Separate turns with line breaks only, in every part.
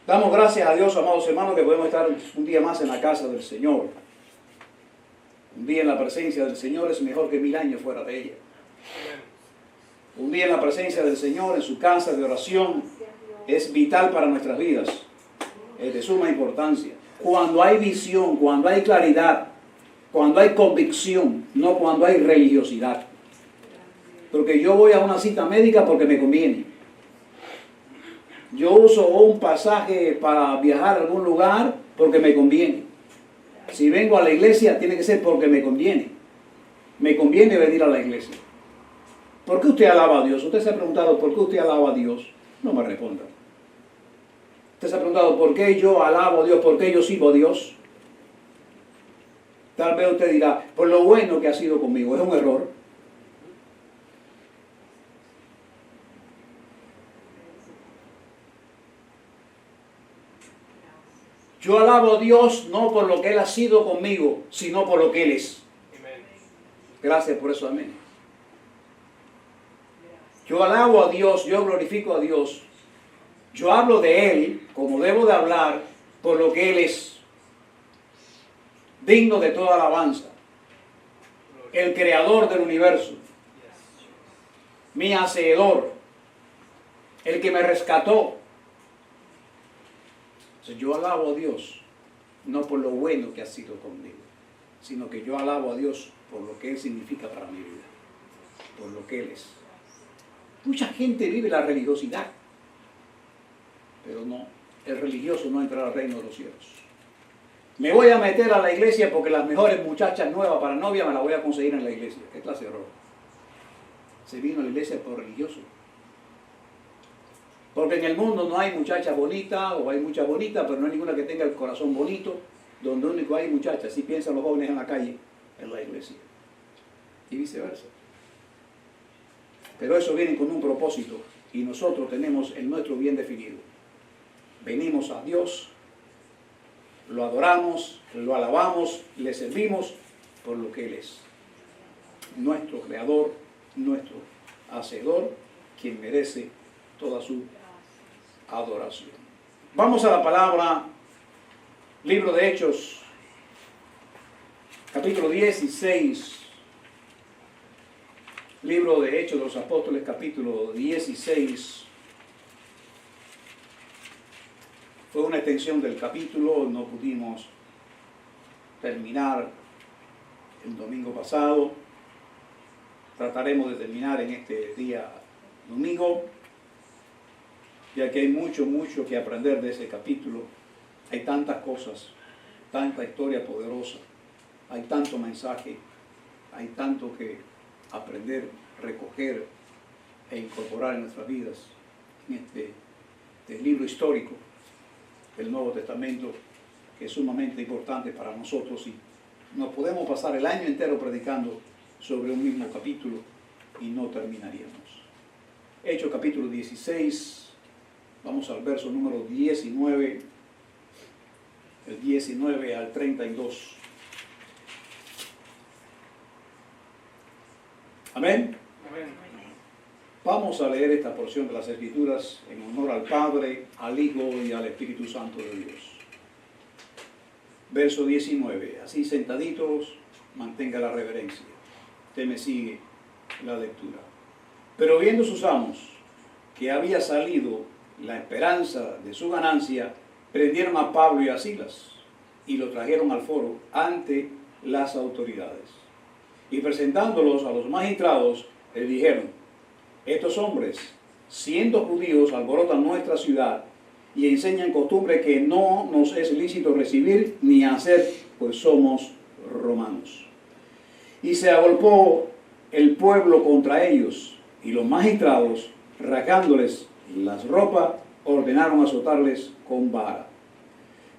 Damos gracias a Dios, amados hermanos, que podemos estar un día más en la casa del Señor. Un día en la presencia del Señor es mejor que 1000 años fuera de ella. Un día en la presencia del Señor, en su casa de oración, es vital para nuestras vidas. Es de suma importancia. Cuando hay visión, cuando hay claridad, cuando hay convicción, no cuando hay religiosidad. Porque yo voy a una cita médica porque me conviene. Yo uso un pasaje para viajar a algún lugar porque me conviene. Si vengo a la iglesia, tiene que ser porque me conviene. Me conviene venir a la iglesia. ¿Por qué usted alaba a Dios? Usted se ha preguntado, ¿por qué usted alaba a Dios? No me responda. Usted se ha preguntado, ¿por qué yo alabo a Dios? ¿Por qué yo sirvo a Dios? Tal vez usted dirá, por lo bueno que ha sido conmigo. Es un error. Yo alabo a Dios no por lo que Él ha sido conmigo, sino por lo que Él es. Gracias por eso, amén. Yo alabo a Dios, yo glorifico a Dios. Yo hablo de Él como debo de hablar por lo que Él es. Digno de toda alabanza. El creador del universo. Mi hacedor. El que me rescató. Yo alabo a Dios, no por lo bueno que ha sido conmigo, sino que yo alabo a Dios por lo que Él significa para mi vida, por lo que Él es. Mucha gente vive la religiosidad, pero no, el religioso no entrará al reino de los cielos. Me voy a meter a la iglesia porque las mejores muchachas nuevas para novia me las voy a conseguir en la iglesia. ¿Qué clase de error? Se vino a la iglesia por religioso. Porque en el mundo no hay muchachas bonitas, o hay muchas bonitas, pero no hay ninguna que tenga el corazón bonito, donde único hay muchachas. Así piensan los jóvenes en la calle, en la iglesia. Y viceversa. Pero eso viene con un propósito, y nosotros tenemos el nuestro bien definido. Venimos a Dios, lo adoramos, lo alabamos, le servimos por lo que Él es. Nuestro creador, nuestro hacedor, quien merece toda su adoración. Vamos a la palabra, libro de Hechos, capítulo 16. Libro de Hechos de los Apóstoles, capítulo 16. Fue una extensión del capítulo, no pudimos terminar el domingo pasado. Trataremos de terminar en este día domingo, ya que hay mucho que aprender de ese capítulo. Hay tantas cosas, tanta historia poderosa, hay tanto mensaje, hay tanto que aprender, recoger e incorporar en nuestras vidas en este libro histórico del Nuevo Testamento, que es sumamente importante para nosotros, y nos podemos pasar el año entero predicando sobre un mismo capítulo y no terminaríamos. Hechos capítulo 16, vamos al verso número 19, el 19 al 32. Amén.
Amén.
Vamos a leer esta porción de las Escrituras en honor al Padre, al Hijo y al Espíritu Santo de Dios. Verso 19. Así sentaditos, mantenga la reverencia. Usted me sigue la lectura. Pero viendo sus amos que había salido la esperanza de su ganancia, prendieron a Pablo y a Silas y lo trajeron al foro ante las autoridades. Y presentándolos a los magistrados, les dijeron: estos hombres, siendo judíos, alborotan nuestra ciudad y enseñan costumbre que no nos es lícito recibir ni hacer, pues somos romanos. Y se agolpó el pueblo contra ellos, y los magistrados, rasgándoles las ropas, ordenaron azotarles con vara.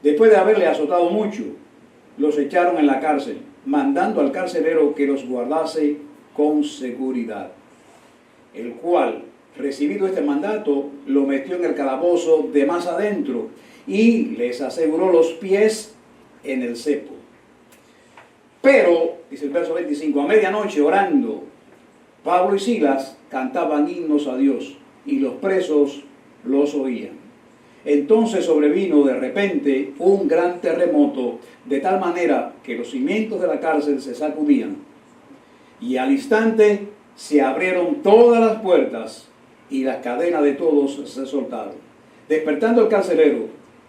Después de haberle azotado mucho, los echaron en la cárcel, mandando al carcelero que los guardase con seguridad, el cual, recibido este mandato, lo metió en el calabozo de más adentro y les aseguró los pies en el cepo. Pero, dice el verso 25, a medianoche orando, Pablo y Silas cantaban himnos a Dios y los presos los oían. Entonces sobrevino de repente un gran terremoto, de tal manera que los cimientos de la cárcel se sacudían. Y al instante se abrieron todas las puertas y las cadenas de todos se soltaron. Despertando el carcelero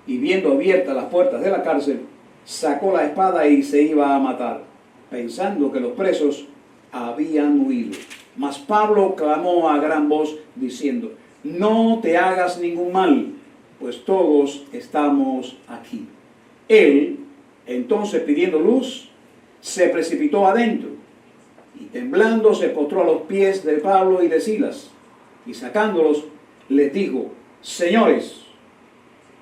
y viendo abiertas las puertas de la cárcel, sacó la espada y se iba a matar, pensando que los presos habían huido. Mas Pablo clamó a gran voz diciendo: no te hagas ningún mal, pues todos estamos aquí. Él, entonces pidiendo luz, se precipitó adentro y temblando se postró a los pies de Pablo y de Silas, y sacándolos les dijo: señores,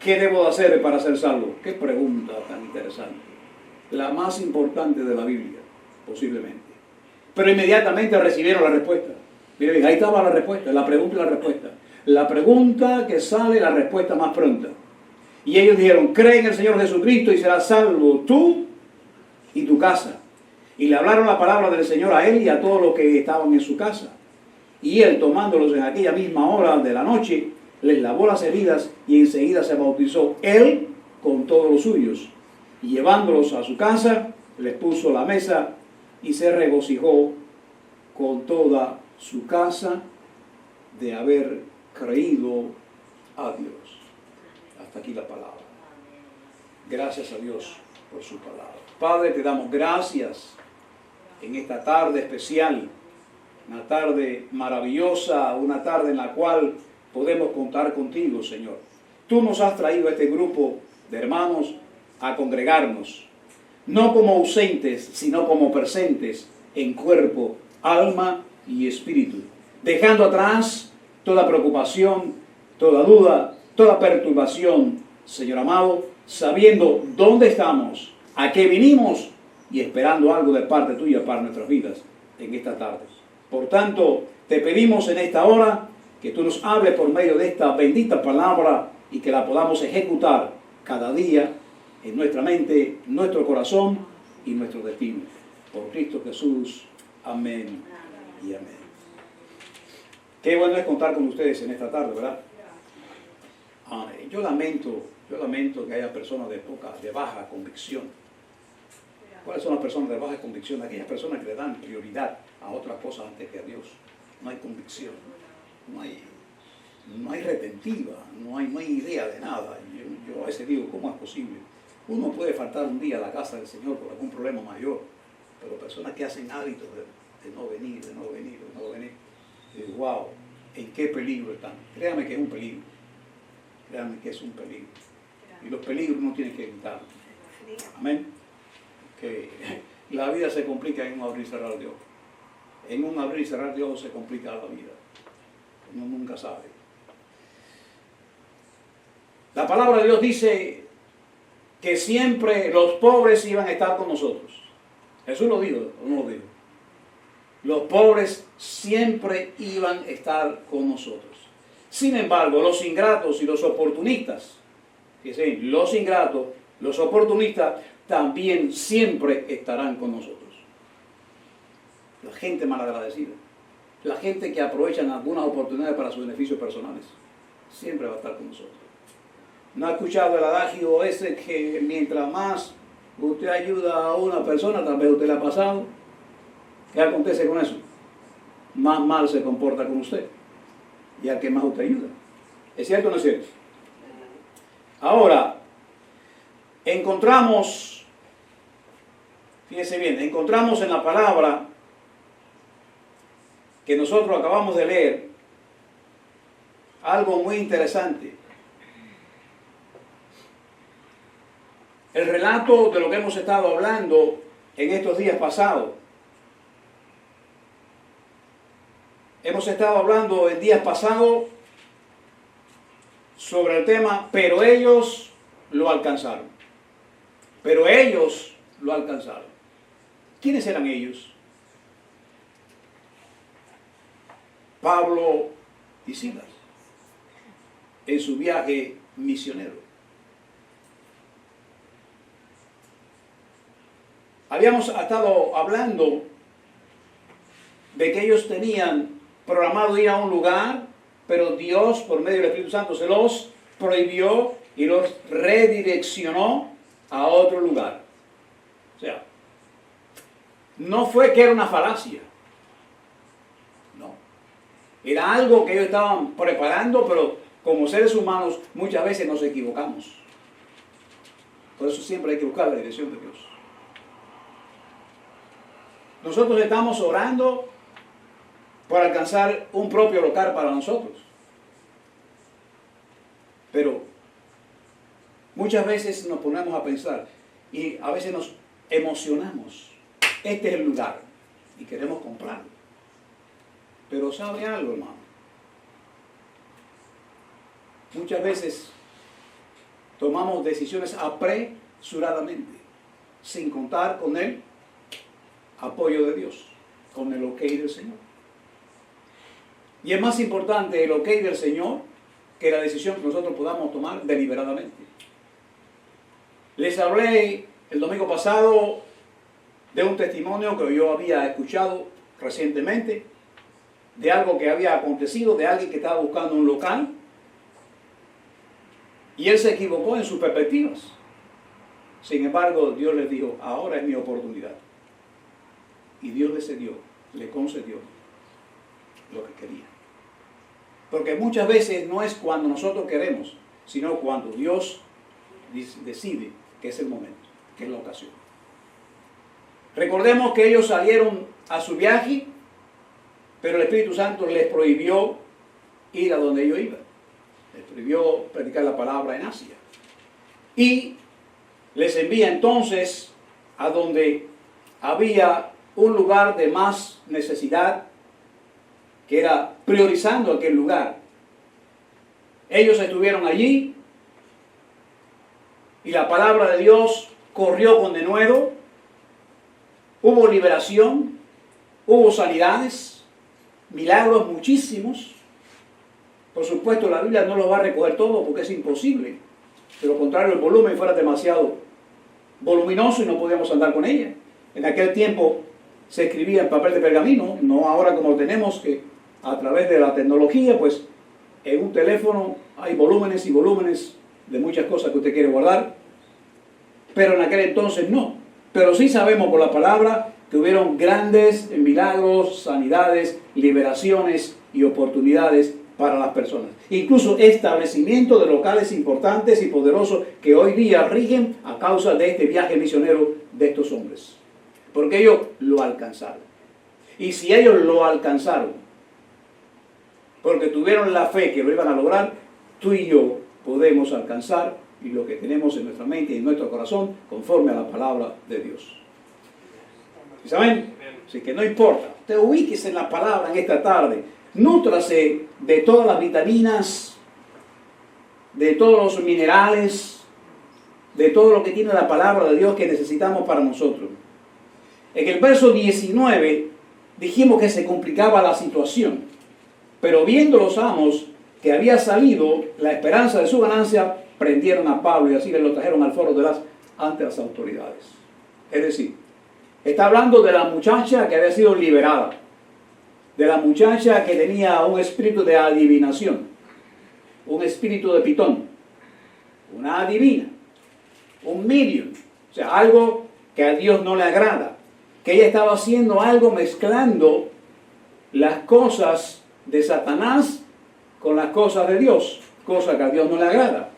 ¿qué debo de hacer para ser salvo? Qué pregunta tan interesante. La más importante de la Biblia, posiblemente. Pero inmediatamente recibieron la respuesta. Miren, ahí estaba la respuesta, la pregunta y la respuesta. La pregunta que sale, la respuesta más pronta. Y ellos dijeron: cree en el Señor Jesucristo y serás salvo tú y tu casa. Y le hablaron la palabra del Señor a él y a todos los que estaban en su casa. Y él, tomándolos en aquella misma hora de la noche, les lavó las heridas y enseguida se bautizó él con todos los suyos. Y llevándolos a su casa, les puso la mesa y se regocijó con toda su casa de haber creído a Dios. Hasta aquí la palabra. Gracias a Dios por su palabra. Padre, te damos gracias en esta tarde especial, una tarde maravillosa, una tarde en la cual podemos contar contigo, Señor. Tú nos has traído a este grupo de hermanos a congregarnos, no como ausentes, sino como presentes en cuerpo, alma y espíritu, dejando atrás toda preocupación, toda duda, toda perturbación, Señor amado, sabiendo dónde estamos, a qué vinimos y esperando algo de parte tuya para nuestras vidas en esta tarde. Por tanto, te pedimos en esta hora que tú nos hables por medio de esta bendita palabra y que la podamos ejecutar cada día en nuestra mente, nuestro corazón y nuestro destino. Por Cristo Jesús. Amén y amén. Qué bueno es contar con ustedes en esta tarde, ¿verdad? Yo lamento que haya personas de baja convicción. ¿Cuáles son las personas de baja convicción? Aquellas personas que le dan prioridad a otras cosas antes que a Dios. No hay convicción, no hay retentiva, no hay idea de nada. Yo a veces digo, ¿cómo es posible? Uno puede faltar un día a la casa del Señor por algún problema mayor, pero personas que hacen hábitos de no venir. Y digo, wow, ¿en qué peligro están? Créame que es un peligro. Créame que es un peligro. Y los peligros no tienen que evitar. Amén. Que la vida se complica en un abrir y cerrar de ojos. En un abrir y cerrar de ojos se complica la vida. Uno nunca sabe. La palabra de Dios dice que siempre los pobres iban a estar con nosotros. Jesús lo dijo, ¿o no lo dijo? Los pobres siempre iban a estar con nosotros. Sin embargo, los ingratos y los oportunistas, fíjense, los ingratos, los oportunistas también siempre estarán con nosotros. La gente malagradecida, la gente que aprovecha algunas oportunidades para sus beneficios personales, siempre va a estar con nosotros. ¿No ha escuchado el adagio ese que mientras más usted ayuda a una persona, tal vez usted le ha pasado? ¿Qué acontece con eso? Más mal se comporta con usted y al que más usted ayuda. ¿Es cierto o no es cierto? Ahora, encontramos, fíjese bien, encontramos en la palabra que nosotros acabamos de leer algo muy interesante. El relato de lo que hemos estado hablando en estos días pasados. Hemos estado hablando en días pasados sobre el tema, pero ellos lo alcanzaron. Pero ellos lo alcanzaron. ¿Quiénes eran ellos? Pablo y Silas, en su viaje misionero. Habíamos estado hablando de que ellos tenían programado ir a un lugar, pero Dios, por medio del Espíritu Santo, se los prohibió y los redireccionó a otro lugar. O sea, no fue que era una falacia. No. Era algo que ellos estaban preparando, pero como seres humanos muchas veces nos equivocamos. Por eso siempre hay que buscar la dirección de Dios. Nosotros estamos orando por alcanzar un propio local para nosotros. Pero muchas veces nos ponemos a pensar y a veces nos emocionamos. Este es el lugar y queremos comprarlo. Pero ¿sabe algo, hermano? Muchas veces tomamos decisiones apresuradamente, sin contar con el apoyo de Dios, con el ok del Señor. Y es más importante el ok del Señor que la decisión que nosotros podamos tomar deliberadamente. Les hablé el domingo pasado de un testimonio que yo había escuchado recientemente, de algo que había acontecido, de alguien que estaba buscando un local, y él se equivocó en sus perspectivas. Sin embargo, Dios les dijo, ahora es mi oportunidad. Y Dios le concedió lo que quería. Porque muchas veces no es cuando nosotros queremos, sino cuando Dios decide que es el momento, que es la ocasión. Recordemos que ellos salieron a su viaje, pero el Espíritu Santo les prohibió ir a donde ellos iban. Les prohibió predicar la palabra en Asia. Y les envía entonces a donde había un lugar de más necesidad, que era priorizando aquel lugar. Ellos estuvieron allí y la palabra de Dios corrió con denuedo. Hubo liberación, hubo sanidades, milagros muchísimos. Por supuesto, la Biblia no lo va a recoger todo porque es imposible. De lo contrario, el volumen fuera demasiado voluminoso y no podíamos andar con ella. En aquel tiempo se escribía en papel de pergamino, no ahora como tenemos que a través de la tecnología, pues en un teléfono hay volúmenes y volúmenes de muchas cosas que usted quiere guardar, pero en aquel entonces no. Pero sí sabemos por la palabra que hubieron grandes milagros, sanidades, liberaciones y oportunidades para las personas. Incluso establecimiento de locales importantes y poderosos que hoy día rigen a causa de este viaje misionero de estos hombres. Porque ellos lo alcanzaron. Y si ellos lo alcanzaron, porque tuvieron la fe que lo iban a lograr, tú y yo podemos alcanzar y lo que tenemos en nuestra mente y en nuestro corazón conforme a la palabra de Dios. ¿Saben? Así que no importa. Te ubiques en la palabra en esta tarde. Nútrase de todas las vitaminas, de todos los minerales, de todo lo que tiene la palabra de Dios que necesitamos para nosotros. En el verso 19 dijimos que se complicaba la situación, pero viendo los amos que había salido la esperanza de su ganancia, prendieron a Pablo y así le lo trajeron al foro ante las autoridades. Es decir, está hablando de la muchacha que había sido liberada, de la muchacha que tenía un espíritu de adivinación, un espíritu de pitón, una adivina, un medium, o sea, algo que a Dios no le agrada, que ella estaba haciendo algo mezclando las cosas de Satanás con las cosas de Dios, cosa que a Dios no le agrada.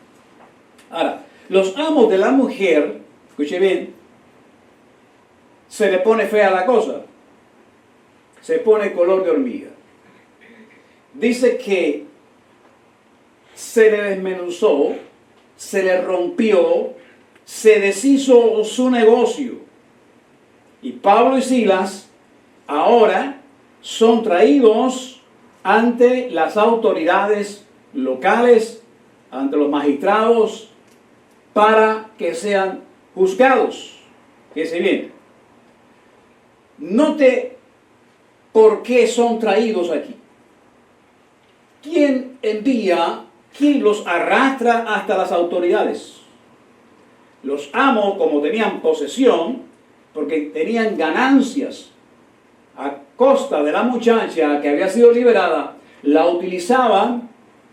Ahora, los amos de la mujer, escuche bien, se le pone fea la cosa, se pone color de hormiga. Dice que se le desmenuzó, se le rompió, se deshizo su negocio. Y Pablo y Silas ahora son traídos ante las autoridades locales, ante los magistrados, para que sean juzgados. Fíjense bien. Note por qué son traídos aquí. ¿Quién envía, quién los arrastra hasta las autoridades? Los amos, como tenían posesión, porque tenían ganancias a costa de la muchacha que había sido liberada, la utilizaban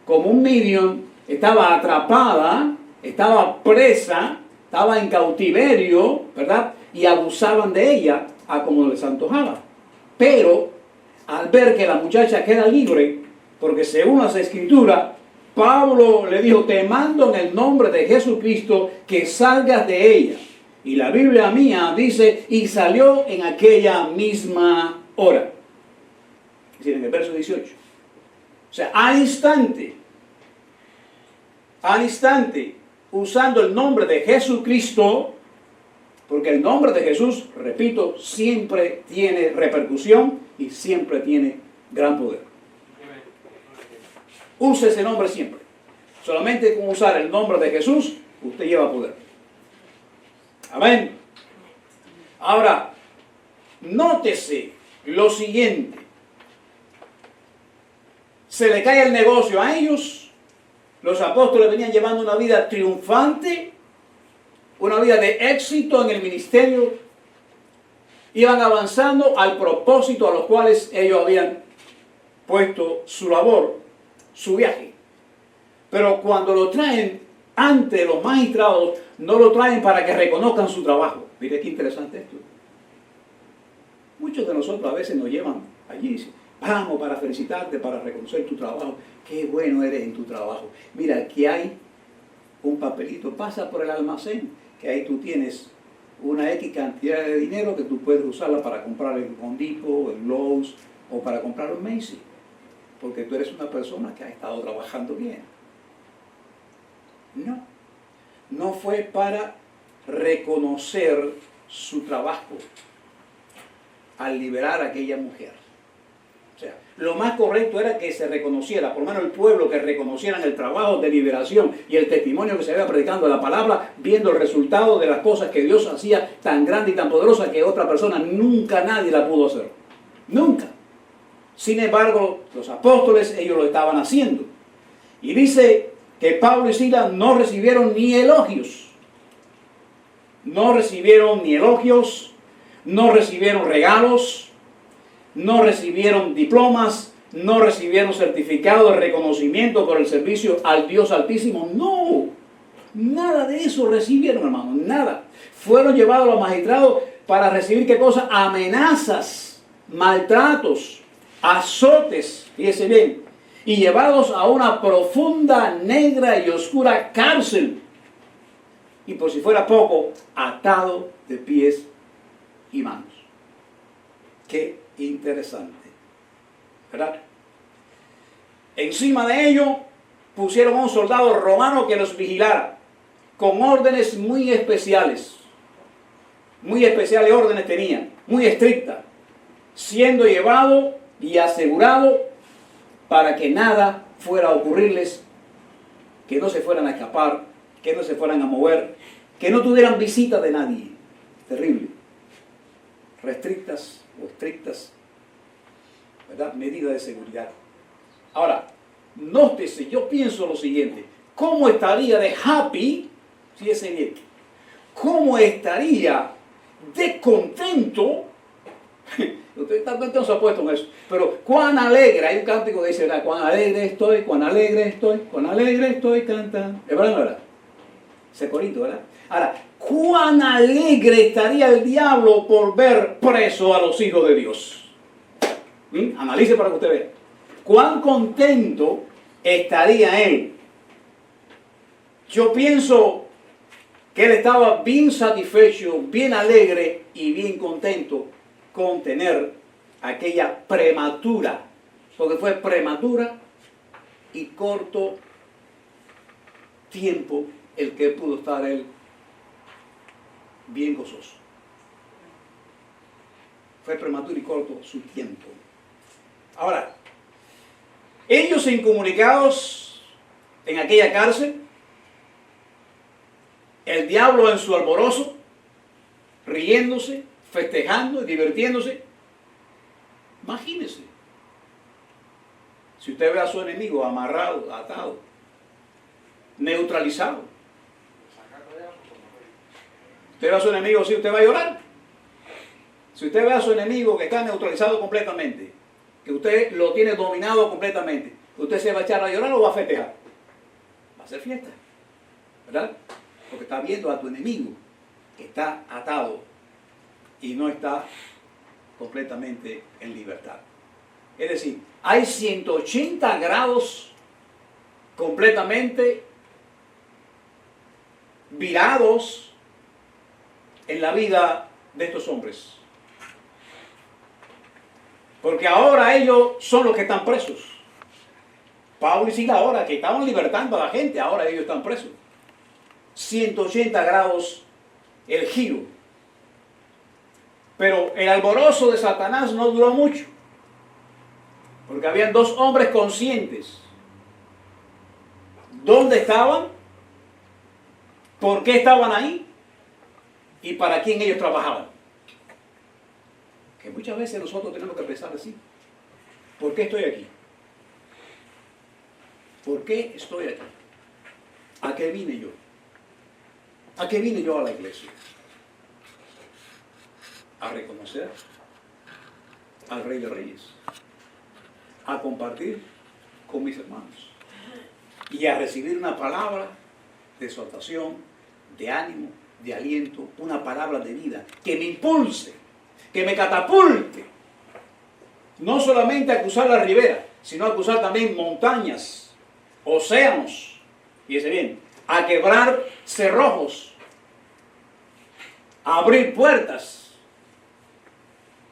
como un medium estaba atrapada, estaba presa, estaba en cautiverio, ¿verdad? Y abusaban de ella a como les antojaba. Pero al ver que la muchacha queda libre, porque según las escrituras, Pablo le dijo, te mando en el nombre de Jesucristo que salgas de ella. Y la Biblia mía dice, y salió en aquella misma hora. Es decir, en el verso 18. O sea, al instante, usando el nombre de Jesucristo, porque el nombre de Jesús, repito, siempre tiene repercusión y siempre tiene gran poder. Use ese nombre siempre. Solamente con usar el nombre de Jesús, usted lleva poder. Amén. Ahora, nótese lo siguiente. Se le cae el negocio a ellos. Los apóstoles venían llevando una vida triunfante, una vida de éxito en el ministerio. Iban avanzando al propósito a los cuales ellos habían puesto su labor, su viaje. Pero cuando lo traen ante los magistrados, no lo traen para que reconozcan su trabajo. Mire qué interesante esto. Muchos de nosotros a veces nos llevan allí y dicen, vamos para felicitarte, para reconocer tu trabajo. Qué bueno eres en tu trabajo. Mira, aquí hay un papelito, pasa por el almacén, que ahí tú tienes una X cantidad de dinero que tú puedes usarla para comprar en Home Depot, en Lowe's o para comprar en Macy's. Porque tú eres una persona que ha estado trabajando bien. No fue para reconocer su trabajo al liberar a aquella mujer. O sea, lo más correcto era que se reconociera, por lo menos el pueblo, que reconocieran el trabajo de liberación y el testimonio que se había predicando la palabra, viendo el resultado de las cosas que Dios hacía tan grande y tan poderosa que otra persona nunca nadie la pudo hacer. Nunca. Sin embargo, los apóstoles, ellos lo estaban haciendo. Y dice que Pablo y Silas no recibieron ni elogios. No recibieron ni elogios, no recibieron regalos, no recibieron diplomas, no recibieron certificado de reconocimiento por el servicio al Dios Altísimo. No, nada de eso recibieron, hermano, nada. Fueron llevados a los magistrados para recibir, ¿qué cosa? Amenazas, maltratos, azotes, fíjese bien, y llevados a una profunda, negra y oscura cárcel. Y por si fuera poco, atado de pies y manos. Qué interesante, ¿verdad? Encima de ello, pusieron a un soldado romano que los vigilara, con órdenes muy especiales. Muy especiales órdenes tenían, muy estrictas, siendo llevado y asegurado para que nada fuera a ocurrirles, que no se fueran a escapar, que no se fueran a mover, que no tuvieran visita de nadie. Terrible. Restrictas o estrictas, ¿verdad? Medidas de seguridad. Ahora, nótese, yo pienso lo siguiente, ¿cómo estaría de happy, fíjese bien, cómo estaría de contento? Usted también no se ha puesto en eso, pero cuán alegre, hay un cántico que dice, ¿verdad? Cuán alegre estoy, cuán alegre estoy, cuán alegre estoy cantando. ¿Es verdad o no, verdad? Ese corito, ¿verdad? Ahora, cuán alegre estaría el diablo por ver preso a los hijos de Dios. Analice para que usted vea. Cuán contento estaría él. Yo pienso que él estaba bien satisfecho, bien alegre y bien contento con tener aquella prematura, porque fue prematura y corto tiempo el que pudo estar él bien gozoso. Fue prematuro y corto su tiempo. Ahora, ellos incomunicados en aquella cárcel, el diablo en su alborozo, riéndose, festejando y divirtiéndose. Imagínese, si usted ve a su enemigo amarrado, atado, neutralizado, usted ve a su enemigo, sí, usted va a llorar. Si usted ve a su enemigo que está neutralizado completamente, que usted lo tiene dominado completamente, ¿usted se va a echar a llorar o va a festejar? Va a hacer fiesta, ¿verdad? Porque está viendo a tu enemigo que está atado y no está completamente en libertad. Es decir, hay 180 grados completamente virados en la vida de estos hombres. Porque ahora ellos son los que están presos. Pablo y Silas ahora que estaban libertando a la gente, ahora ellos están presos. 180 grados el giro. Pero el alborozo de Satanás no duró mucho. Porque habían dos hombres conscientes. ¿Dónde estaban? ¿Por qué estaban ahí? ¿Y para quién ellos trabajaban? Que muchas veces nosotros tenemos que pensar así. ¿Por qué estoy aquí? ¿Por qué estoy aquí? ¿A qué vine yo? ¿A qué vine yo a la iglesia? A reconocer al Rey de Reyes, a compartir con mis hermanos y a recibir una palabra de exhortación, de ánimo, de aliento, una palabra de vida que me impulse, que me catapulte, no solamente a cruzar la ribera, sino a cruzar también montañas, océanos, fíjese bien, a quebrar cerrojos, a abrir puertas,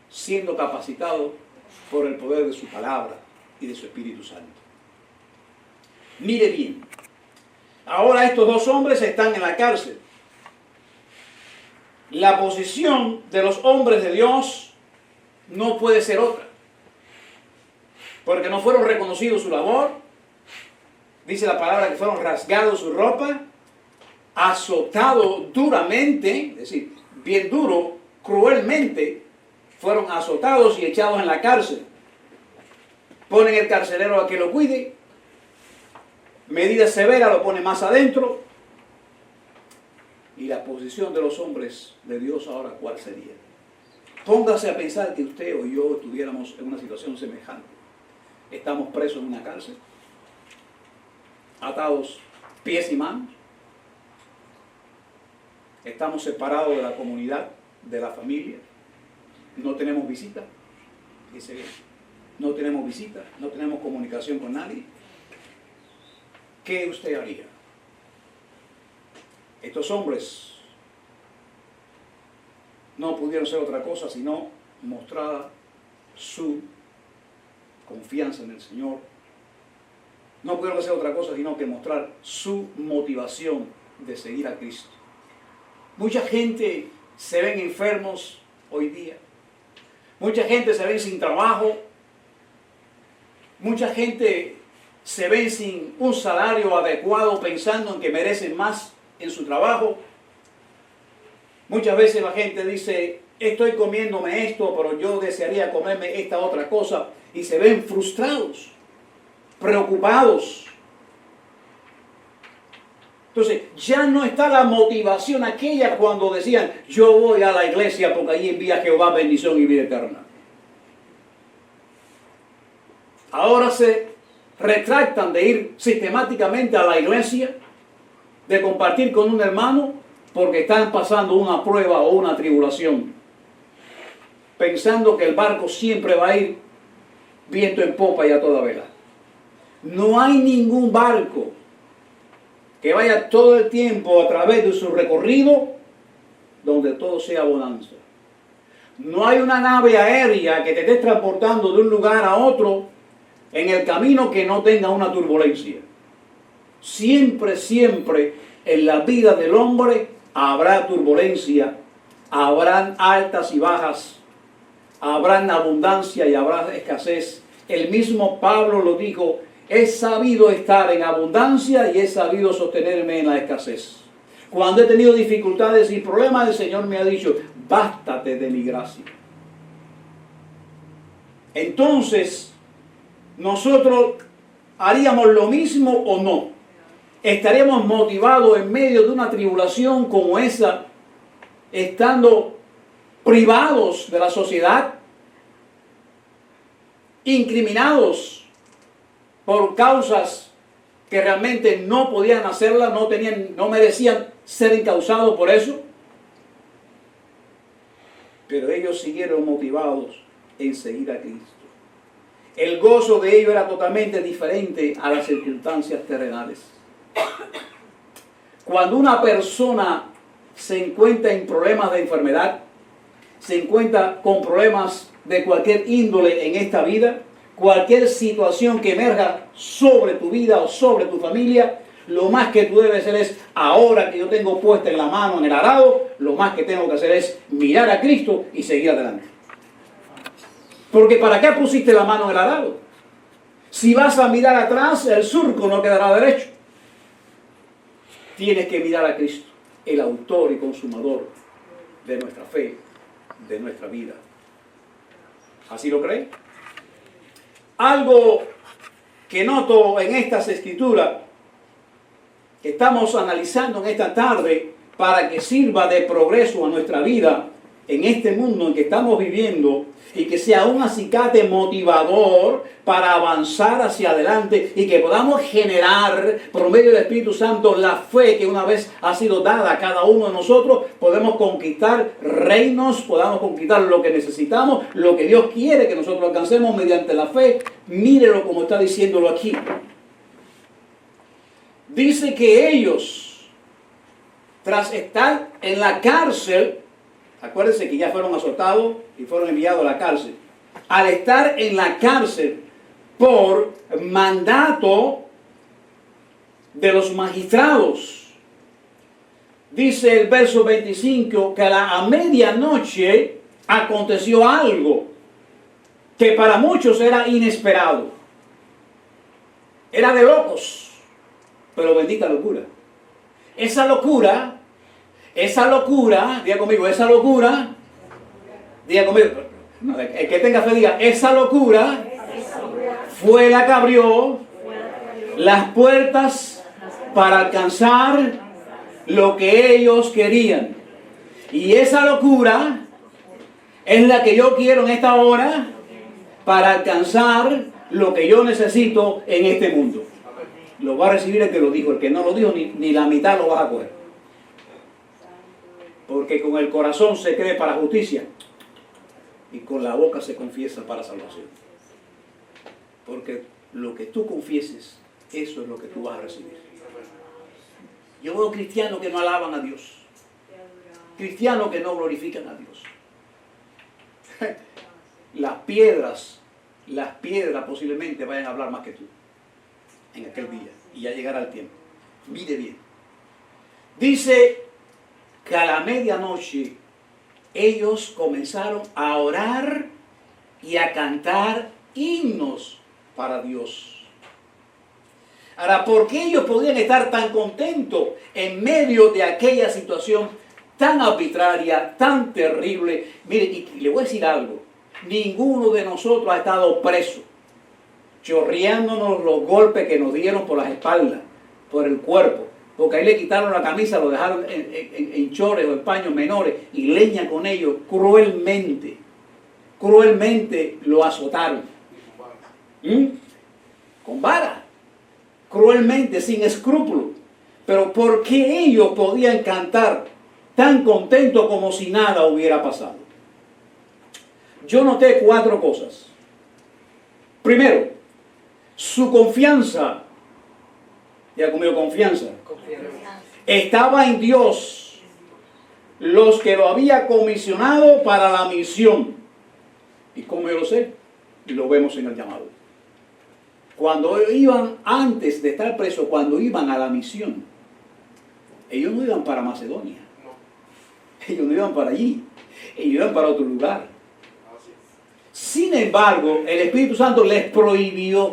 siendo capacitado por el poder de su palabra y de su Espíritu Santo. Mire bien, ahora estos dos hombres están en la cárcel. La posición de los hombres de Dios no puede ser otra, porque no fueron reconocidos su labor. Dice la palabra que fueron rasgados su ropa, azotados duramente, es decir, bien duro, cruelmente, fueron azotados y echados en la cárcel. Ponen el carcelero a que lo cuide, medida severa, lo pone más adentro. Y la posición de los hombres de Dios ahora, ¿cuál sería? Póngase a pensar que usted o yo estuviéramos en una situación semejante. Estamos presos en una cárcel, atados pies y manos. Estamos separados de la comunidad, de la familia. No tenemos visita. Dice bien. No tenemos visita, no tenemos comunicación con nadie. ¿Qué usted haría? Estos hombres no pudieron ser otra cosa sino mostrar su confianza en el Señor. No pudieron hacer otra cosa sino que mostrar su motivación de seguir a Cristo. Mucha gente se ven enfermos hoy día. Mucha gente se ven sin trabajo. Mucha gente se ven sin un salario adecuado pensando en que merecen más en su trabajo. Muchas veces la gente dice, estoy comiéndome esto, pero yo desearía comerme esta otra cosa. Y se ven frustrados, preocupados. Entonces, ya no está la motivación aquella cuando decían, yo voy a la iglesia porque allí envía Jehová bendición y vida eterna. Ahora se retractan de ir sistemáticamente a la iglesia, de compartir con un hermano, porque están pasando una prueba o una tribulación, pensando que el barco siempre va a ir viento en popa y a toda vela. No hay ningún barco que vaya todo el tiempo a través de su recorrido donde todo sea bonanza. No hay una nave aérea que te esté transportando de un lugar a otro en el camino que no tenga una turbulencia. Siempre, siempre en la vida del hombre habrá turbulencia, habrán altas y bajas, habrán abundancia y habrá escasez. El mismo Pablo lo dijo, he sabido estar en abundancia y he sabido sostenerme en la escasez. Cuando he tenido dificultades y problemas, el Señor me ha dicho, bástate de mi gracia. Entonces, ¿nosotros haríamos lo mismo o no? ¿Estaríamos motivados en medio de una tribulación como esa, estando privados de la sociedad, incriminados por causas que realmente no podían hacerla, no merecían ser encausados por eso. Pero ellos siguieron motivados en seguir a Cristo. El gozo de ellos era totalmente diferente a las circunstancias terrenales. Cuando una persona se encuentra en problemas de enfermedad, se encuentra con problemas de cualquier índole en esta vida, cualquier situación que emerja sobre tu vida o sobre tu familia, lo más que tú debes hacer es, ahora que yo tengo puesta en la mano en el arado, lo más que tengo que hacer es mirar a Cristo y seguir adelante. Porque ¿para qué pusiste la mano en el arado? Si vas a mirar atrás, el surco no quedará derecho. Tienes que mirar a Cristo, el autor y consumador de nuestra fe, de nuestra vida. ¿Así lo creen? Algo que noto en estas escrituras que estamos analizando en esta tarde para que sirva de progreso a nuestra vida en este mundo en que estamos viviendo y que sea un acicate motivador para avanzar hacia adelante y que podamos generar por medio del Espíritu Santo la fe que una vez ha sido dada a cada uno de nosotros. Podemos conquistar reinos, podamos conquistar lo que necesitamos, lo que Dios quiere que nosotros alcancemos mediante la fe. Mírelo como está diciéndolo aquí. Dice que ellos, tras estar en la cárcel, acuérdense que ya fueron azotados y fueron enviados a la cárcel. Al estar en la cárcel por mandato de los magistrados, dice el verso 25 que a medianoche aconteció algo que para muchos era inesperado. Era de locos, pero bendita locura. Esa locura, diga conmigo, no, el que tenga fe diga, esa locura fue la que abrió las puertas para alcanzar lo que ellos querían. Y esa locura es la que yo quiero en esta hora para alcanzar lo que yo necesito en este mundo. Lo va a recibir el que lo dijo, el que no lo dijo ni la mitad lo vas a coger. Porque con el corazón se cree para justicia y con la boca se confiesa para salvación. Porque lo que tú confieses, eso es lo que tú vas a recibir. Yo veo cristianos que no alaban a Dios, cristianos que no glorifican a Dios. Las piedras posiblemente vayan a hablar más que tú en aquel día, y ya llegará el tiempo. Mire bien. Dice que a la medianoche ellos comenzaron a orar y a cantar himnos para Dios. Ahora, ¿por qué ellos podían estar tan contentos en medio de aquella situación tan arbitraria, tan terrible? Mire, y le voy a decir algo. Ninguno de nosotros ha estado preso, chorreándonos los golpes que nos dieron por las espaldas, por el cuerpo, porque ahí le quitaron la camisa, lo dejaron en chores o en paños menores y leña con ellos, cruelmente lo azotaron. Con vara, cruelmente, sin escrúpulos. Pero ¿por qué ellos podían cantar tan contentos como si nada hubiera pasado? Yo noté 4 cosas. Primero, su confianza, ya conmigo, confianza, estaba en Dios, los que lo había comisionado para la misión. ¿Y cómo yo lo sé? Lo vemos en el llamado. Cuando iban, antes de estar presos, cuando iban a la misión, ellos no iban para Macedonia, ellos no iban para allí, ellos iban para otro lugar. Sin embargo, el Espíritu Santo les prohibió.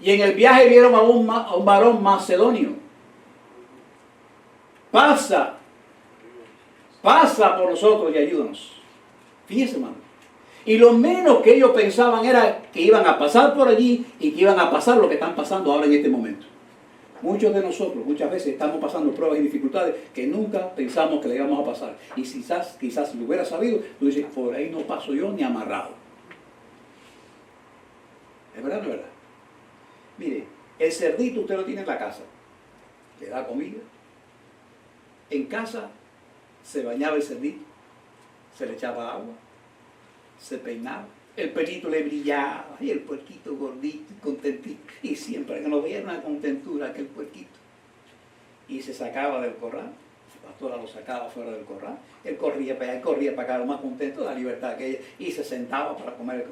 Y en el viaje vieron a un varón macedonio. Pasa por nosotros y ayúdanos. Fíjense, hermano. Y lo menos que ellos pensaban era que iban a pasar por allí y que iban a pasar lo que están pasando ahora en este momento. Muchos de nosotros, muchas veces estamos pasando pruebas y dificultades que nunca pensamos que le íbamos a pasar. Y quizás si lo hubiera sabido, tú dices, por ahí no paso yo ni amarrado. ¿Es verdad o no es verdad? Mire, El cerdito usted lo tiene en la casa, le da comida. En casa se bañaba el cerdito, se le echaba agua, se peinaba, el pelito le brillaba y el puerquito gordito y contentito. Y siempre que lo veía era una contentura aquel puerquito. Y se sacaba del corral, la pastora lo sacaba fuera del corral, él corría para allá, corría para acá, lo más contento de la libertad que ella, y se sentaba para comer.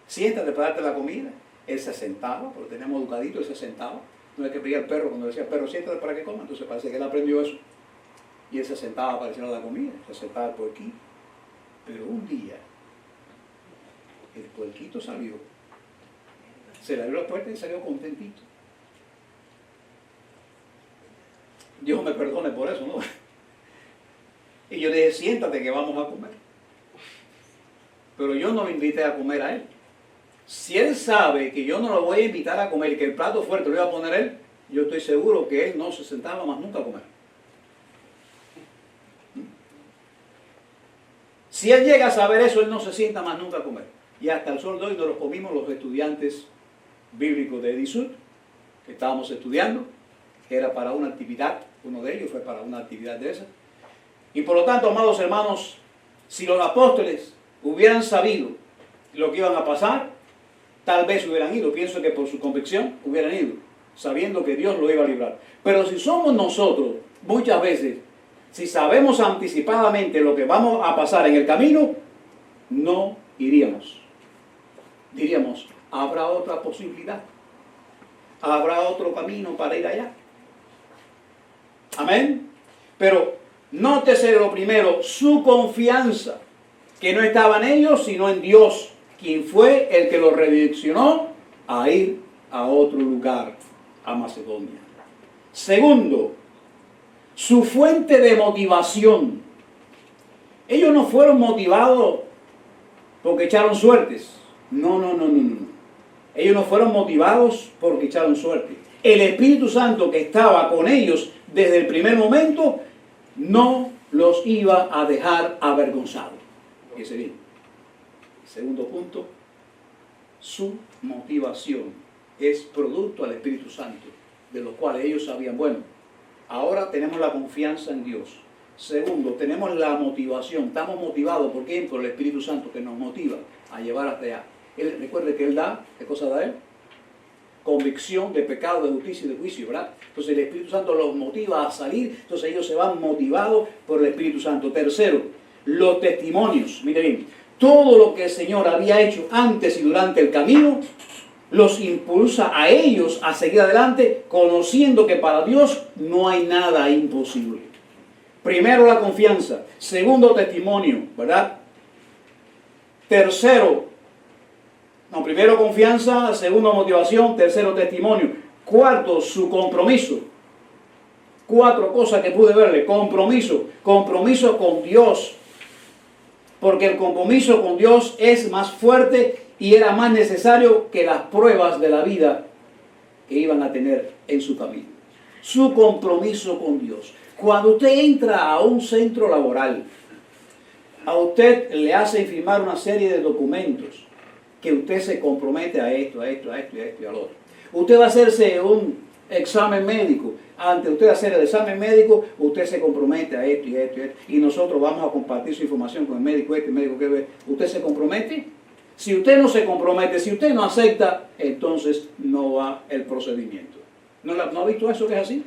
Siéntate para darte la comida. Él se sentaba, porque teníamos educadito, él se sentaba. No hay que pedir al perro cuando decía, perro, siéntate para que coma. Entonces parece que él aprendió eso. Y él se sentaba para echarle la comida, se sentaba el puerquito. Pero un día, el puerquito salió, se le abrió la puerta y salió contentito. Dios me perdone por eso, ¿no? Y yo le dije, siéntate que vamos a comer. Pero yo no lo invité a comer a él. Si él sabe que yo no lo voy a invitar a comer y que el plato fuerte lo iba a poner él, yo estoy seguro que él no se sentaba más nunca a comer. Si él llega a saber eso, él no se sienta más nunca a comer. Y hasta el sol de hoy nos lo comimos los estudiantes bíblicos de Edisur, que estábamos estudiando, que era para una actividad, uno de ellos fue para una actividad de esa. Y por lo tanto, amados hermanos, si los apóstoles hubieran sabido lo que iban a pasar, tal vez hubieran ido. Pienso que por su convicción hubieran ido, sabiendo que Dios lo iba a librar. Pero si somos nosotros, muchas veces, si sabemos anticipadamente lo que vamos a pasar en el camino, no iríamos. Diríamos, habrá otra posibilidad, habrá otro camino para ir allá. Amén. Pero nótese lo primero, su confianza, que no estaba en ellos, sino en Dios, quien fue el que los redireccionó a ir a otro lugar, a Macedonia. Segundo, su fuente de motivación. Ellos no fueron motivados porque echaron suertes. No. Ellos no fueron motivados porque echaron suerte. El Espíritu Santo que estaba con ellos desde el primer momento no los iba a dejar avergonzados. Ese bien. Segundo punto, su motivación es producto al Espíritu Santo, de lo cual ellos sabían, bueno, ahora tenemos la confianza en Dios. Segundo, tenemos la motivación. Estamos motivados, ¿por qué? Por el Espíritu Santo que nos motiva a llevar hasta allá. Él, recuerde que Él da, ¿qué cosa da Él? Convicción de pecado, de justicia y de juicio, ¿verdad? Entonces el Espíritu Santo los motiva a salir, entonces ellos se van motivados por el Espíritu Santo. Tercero, los testimonios. Mire bien, todo lo que el Señor había hecho antes y durante el camino, los impulsa a ellos a seguir adelante, conociendo que para Dios no hay nada imposible. Primero, la confianza. Segundo, testimonio, ¿verdad? Primero confianza, segundo motivación, tercero testimonio. Cuarto, su compromiso. 4 cosas que pude verle. Compromiso con Dios. Porque el compromiso con Dios es más fuerte y era más necesario que las pruebas de la vida que iban a tener en su camino. Su compromiso con Dios. Cuando usted entra a un centro laboral, a usted le hacen firmar una serie de documentos que usted se compromete a esto, a esto, a esto y a esto y al otro. Usted va a hacerse un examen médico. Antes de usted hacer el examen médico, usted se compromete a esto y a esto y a esto. Y nosotros vamos a compartir su información con el médico este, el médico que ve. ¿Usted se compromete? Si usted no se compromete, si usted no acepta, entonces no va el procedimiento. ¿No ha visto eso que es así?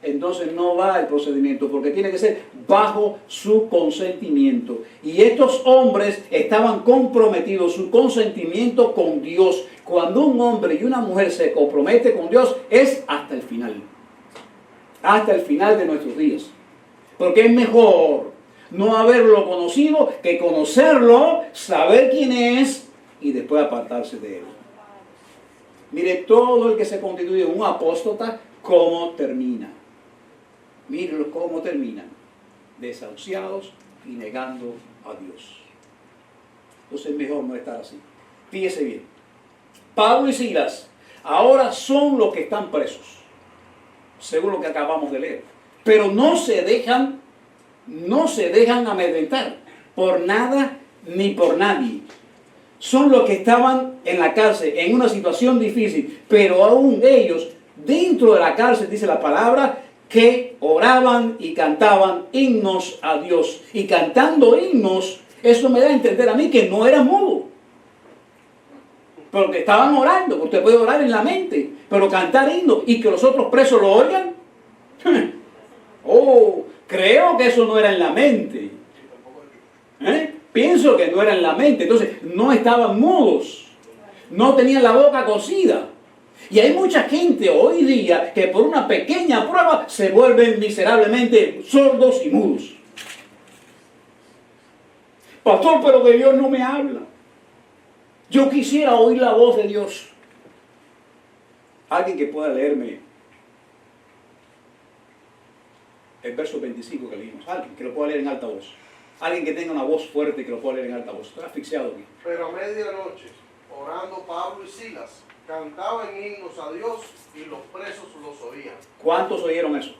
Entonces no va el procedimiento, porque tiene que ser bajo su consentimiento. Y estos hombres estaban comprometidos, su consentimiento con Dios. Cuando un hombre y una mujer se compromete con Dios, es hasta el final. Hasta el final de nuestros días. Porque es mejor no haberlo conocido que conocerlo, saber quién es y después apartarse de él. Mire, todo el que se constituye un apóstata, ¿cómo termina? Mírenlo cómo terminan, desahuciados y negando a Dios. Entonces es mejor no estar así. Fíjese bien, Pablo y Silas ahora son los que están presos, según lo que acabamos de leer. Pero no se dejan amedrentar por nada ni por nadie. son los que estaban en la cárcel, en una situación difícil, pero aún ellos, dentro de la cárcel, dice la palabra, que oraban y cantaban himnos a Dios. Y cantando himnos, eso me da a entender a mí que no eran mudos, pero que estaban orando. Usted puede orar en la mente, pero cantar himnos y que los otros presos lo oigan. Oh, creo que eso no era en la mente. Pienso que no era en la mente. Entonces, no estaban mudos, no tenían la boca cosida. Y hay mucha gente hoy día que por una pequeña prueba se vuelven miserablemente sordos y mudos. Pastor, pero que Dios no me habla. Yo quisiera oír la voz de Dios. Alguien que pueda leerme el verso 25 que leímos. Alguien que lo pueda leer en alta voz. Alguien que tenga una voz fuerte que lo pueda leer en alta voz. Estoy asfixiado aquí.
Pero a medianoche, orando Pablo y Silas, cantaban himnos a Dios y los presos los oían.
¿Cuántos oyeron eso?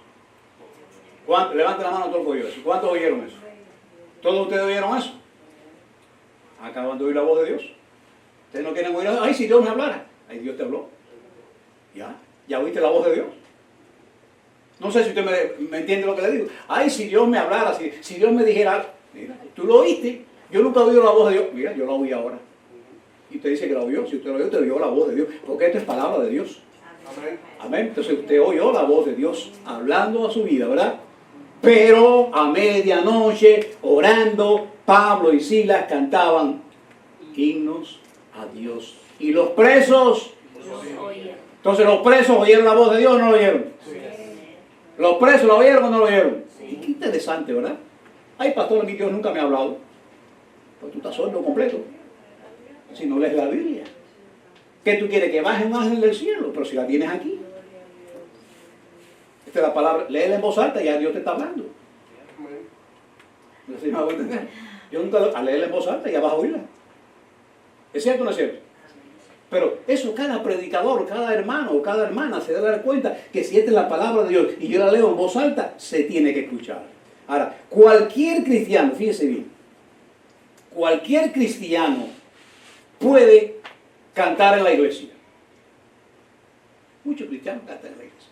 Levanten la mano todos los oyeron. ¿Cuántos oyeron eso? ¿Todos ustedes oyeron eso? Acaban de oír la voz de Dios. Ustedes no quieren oír. Ay, si Dios me hablara. Ay, Dios te habló. Ya oíste la voz de Dios. No sé si usted me entiende lo que le digo. Ay, si Dios me hablara, si Dios me dijera, mira, tú lo oíste. Yo nunca he oído la voz de Dios. Mira, yo la oí ahora. Y usted dice que la oyó. Si usted la oyó, usted oyó la voz de Dios. Porque esto es palabra de Dios.
Amén.
Amén. Entonces usted oyó la voz de Dios hablando a su vida, ¿verdad? Pero a medianoche, orando, Pablo y Silas cantaban himnos a Dios. Y los presos, entonces los presos oyeron la voz de Dios o no lo oyeron. ¿Los presos la oyeron o no lo oyeron? Y qué interesante, ¿verdad? Ay, pastor, a mí Dios nunca me ha hablado. Pues tú estás sordo completo. Si no lees la Biblia. ¿Qué tú quieres? Que baje un ángel del cielo. Pero si la tienes aquí. Esta es la palabra. Léela en voz alta y ya Dios te está hablando. No sé si me hago entender. Yo nunca a leerla en voz alta y ya vas a oírla. ¿Es cierto o no es cierto? Pero eso cada predicador, cada hermano o cada hermana se debe dar cuenta que si esta es la palabra de Dios y yo la leo en voz alta, se tiene que escuchar. Ahora, cualquier cristiano, fíjese bien, cualquier cristiano puede cantar en la iglesia. Muchos cristianos cantan en la iglesia.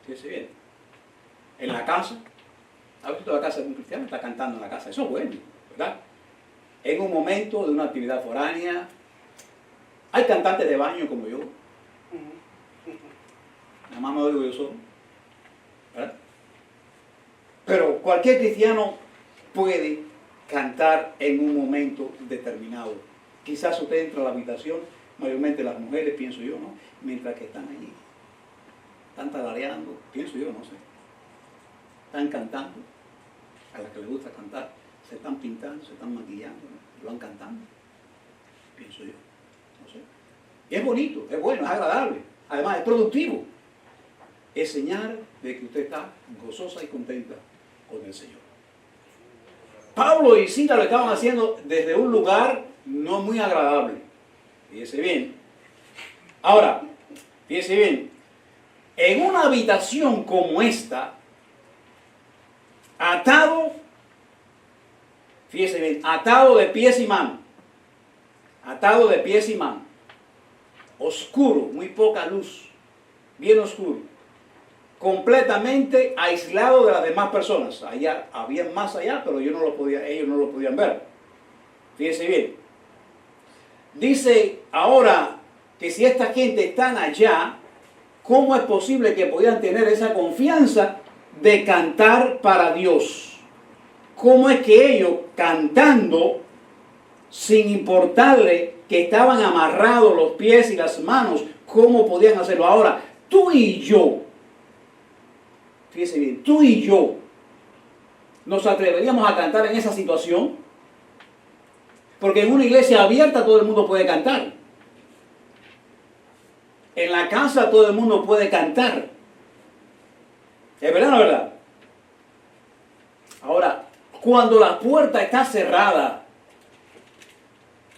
Fíjese bien. En la casa, ¿ha visto la casa de un cristiano? Está cantando en la casa. Eso es bueno, ¿verdad? En un momento de una actividad foránea. Hay cantantes de baño como yo. Nada más me oigo yo solo. ¿Verdad? Pero cualquier cristiano puede cantar en un momento determinado. Quizás usted entra a la habitación, mayormente las mujeres, pienso yo, ¿no? Mientras que están allí, están tarareando, pienso yo, no sé. Están cantando, a las que les gusta cantar, se están pintando, se están maquillando, ¿no? Lo van cantando, pienso yo. No sé. Y es bonito, es bueno, es agradable. Además, es productivo. Es señal de que usted está gozosa y contenta con el Señor. Pablo y Silas lo estaban haciendo desde un lugar no muy agradable. Fíjese bien. Ahora, fíjese bien. En una habitación como esta, atado, fíjese bien, atado de pies y manos. Atado de pies y manos. Oscuro, muy poca luz. Bien oscuro. Completamente aislado de las demás personas. Allá, había más allá, pero ellos no lo podían ver. Fíjense bien. Dice ahora que si esta gente están allá, ¿cómo es posible que podían tener esa confianza de cantar para Dios? ¿Cómo es que ellos cantando, sin importarle que estaban amarrados los pies y las manos, cómo podían hacerlo? Ahora, tú y yo, fíjese bien, tú y yo, ¿nos atreveríamos a cantar en esa situación? Porque en una iglesia abierta todo el mundo puede cantar. En la casa todo el mundo puede cantar. ¿Es verdad o no es verdad? Ahora, cuando la puerta está cerrada,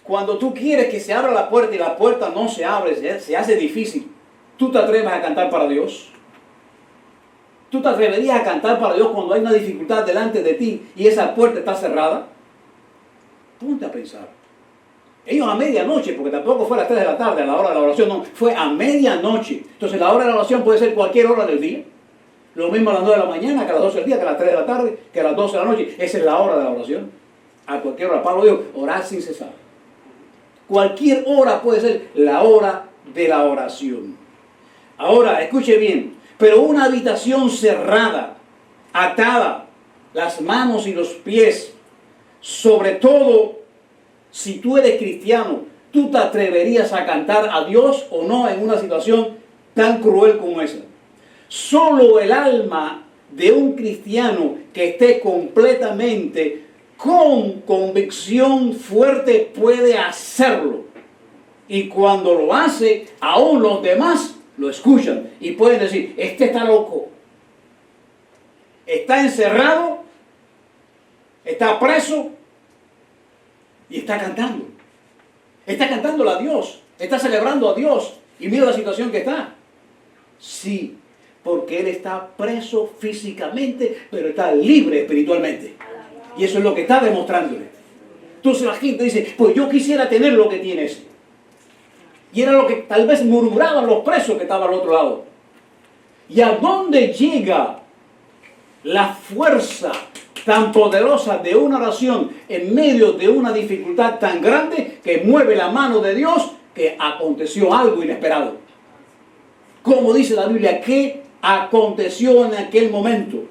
cuando tú quieres que se abra la puerta y la puerta no se abre, se hace difícil, ¿tú te atreves a cantar para Dios? ¿Tú te atreverías a cantar para Dios cuando hay una dificultad delante de ti y esa puerta está cerrada? Ponte a pensar. Ellos a medianoche, porque tampoco fue a las 3 de la tarde, a la hora de la oración, no, fue a medianoche. Entonces la hora de la oración puede ser cualquier hora del día. Lo mismo a las 9 de la mañana, que a las 12 del día, que a las 3 de la tarde, que a las 12 de la noche. Esa es la hora de la oración. A cualquier hora. Pablo dijo, orar sin cesar. Cualquier hora puede ser la hora de la oración. Ahora, escuche bien, pero una habitación cerrada, atada, las manos y los pies, sobre todo, si tú eres cristiano, ¿tú te atreverías a cantar a Dios o no en una situación tan cruel como esa? Solo el alma de un cristiano que esté completamente con convicción fuerte puede hacerlo. Y cuando lo hace, aún los demás lo escuchan y pueden decir, este está loco, está encerrado, está preso y está cantando. Está cantándole a Dios, está celebrando a Dios y mira la situación que está. Sí, porque él está preso físicamente, pero está libre espiritualmente. Y eso es lo que está demostrándole. Entonces la gente dice, pues yo quisiera tener lo que tiene ese. Y era lo que tal vez murmuraban los presos que estaban al otro lado. ¿Y a dónde llega la fuerza tan poderosa de una oración en medio de una dificultad tan grande que mueve la mano de Dios, que aconteció algo inesperado? Como dice la Biblia, ¿qué aconteció en aquel momento?